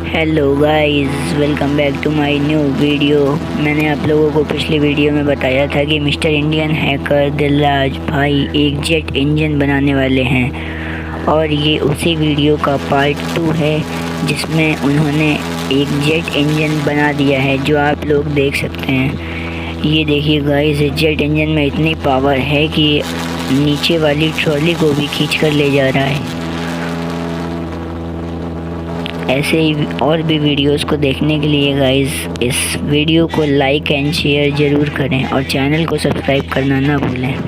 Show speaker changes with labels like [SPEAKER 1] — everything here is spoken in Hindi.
[SPEAKER 1] Hello guys, welcome back to my new video. मैंने आप लोगों को पिछली वीडियो में बताया था कि मिस्टर इंडियन हैकर दिलराज भाई एक जेट इंजन बनाने वाले हैं और ये उसी वीडियो का पार्ट 2 है जिसमें उन्होंने एक जेट इंजन बना दिया है जो आप लोग देख सकते हैं। ये देखिए गाइस, जेट इंजन में इतनी पावर है कि नीचे वाली ट्रॉली को भी खींच कर ले जा रहा है। ऐसे ही और भी वीडियोस को देखने के लिए गाइस इस वीडियो को लाइक एंड शेयर ज़रूर करें और चैनल को सब्सक्राइब करना ना भूलें।